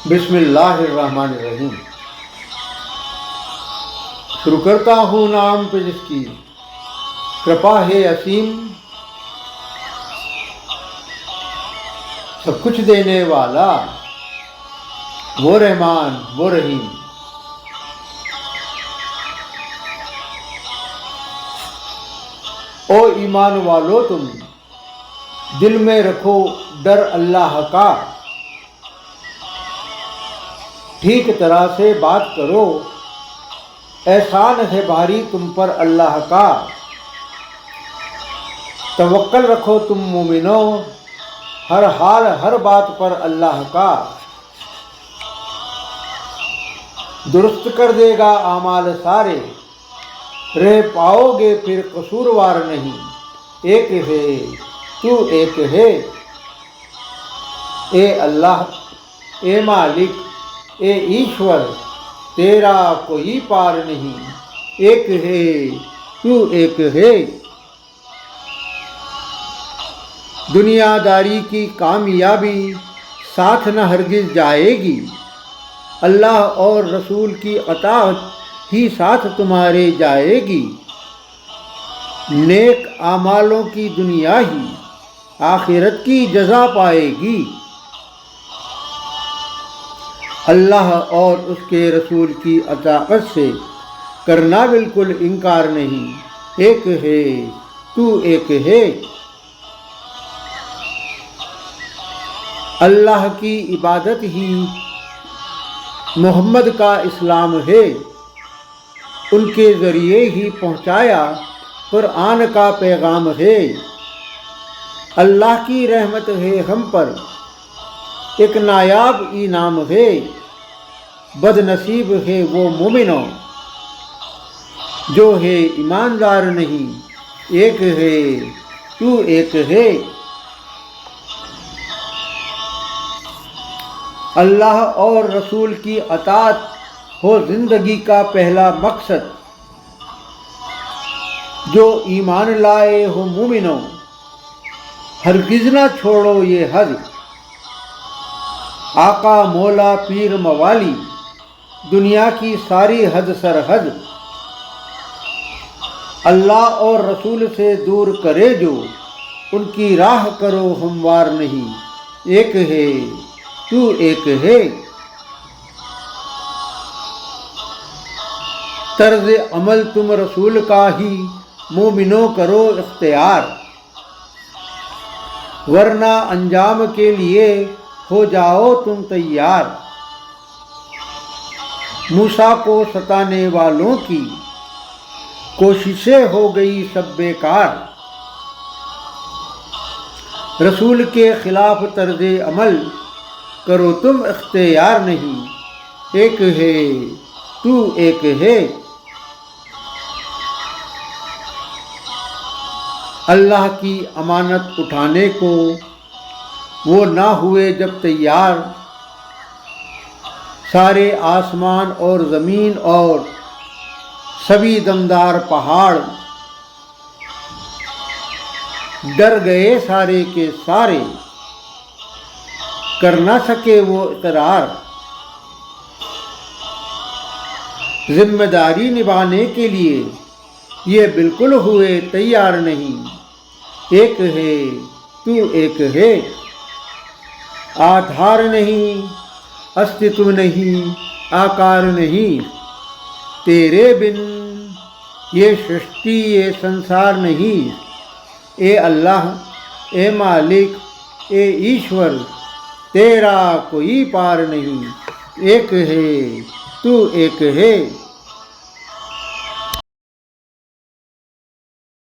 بسم اللہ الرحمن الرحیم۔ شروع کرتا ہوں نام پہ جس کی کرپا ہے اسیم، سب کچھ دینے والا وہ رحمان وہ رحیم۔ او ایمان والو، تم دل میں رکھو ڈر اللہ کا، ٹھیک طرح سے بات کرو، احسان ہے بھاری تم پر اللہ کا۔ توکل رکھو تم مومنو، ہر حال ہر بات پر اللہ کا۔ درست کر دے گا اعمال سارے، رہ پاؤ گے پھر قصوروار نہیں۔ ایک ہے تو ایک ہے، اے اللہ اے مالک اے ایشور، تیرا کوئی پار نہیں۔ ایک ہے تو ایک ہے۔ دنیا داری کی کامیابی ساتھ نہ ہرگز جائے گی، اللہ اور رسول کی اطاعت ہی ساتھ تمہارے جائے گی۔ نیک اعمالوں کی دنیا ہی آخرت کی جزا پائے گی۔ اللہ اور اس کے رسول کی اطاعت سے کرنا بالکل انکار نہیں۔ ایک ہے تو ایک ہے۔ اللہ کی عبادت ہی محمد کا اسلام ہے، ان کے ذریعے ہی پہنچایا قرآن کا پیغام ہے۔ اللہ کی رحمت ہے ہم پر، ایک نایاب انعام ہے۔ بد نصیب ہے وہ مومنوں جو ہے ایماندار نہیں۔ ایک ہے تو ایک ہے۔ اللہ اور رسول کی اطاعت ہو زندگی کا پہلا مقصد، جو ایمان لائے ہو مومنوں ہرگز نہ چھوڑو یہ حد۔ آقا مولا پیر موالی دنیا کی ساری حد سرحد، اللہ اور رسول سے دور کرے جو ان کی راہ کرو ہموار نہیں۔ ایک ہے تو ایک ہے۔ طرز عمل تم رسول کا ہی مومنوں کرو اختیار، ورنہ انجام کے لیے ہو جاؤ تم تیار۔ موسیٰ کو ستانے والوں کی کوششیں ہو گئی سب بیکار، رسول کے خلاف طرز عمل کرو تم اختیار نہیں۔ ایک ہے تو ایک ہے۔ اللہ کی امانت اٹھانے کو وہ نہ ہوئے جب تیار، سارے آسمان اور زمین اور سبھی دمدار پہاڑ ڈر گئے سارے کے سارے، کر نہ سکے وہ اقرار۔ ذمہ داری نبھانے کے لیے یہ بالکل ہوئے تیار نہیں۔ ایک ہے تو ایک ہے۔ آدھار نہیں، استتو نہیں، آکار نہیں، تیرے بن یہ سرشٹی یہ سنسار نہیں۔ اے اللہ اے مالک اے ایشور، تیرا کوئی پار نہیں۔ ایک ہے تو ایک ہے۔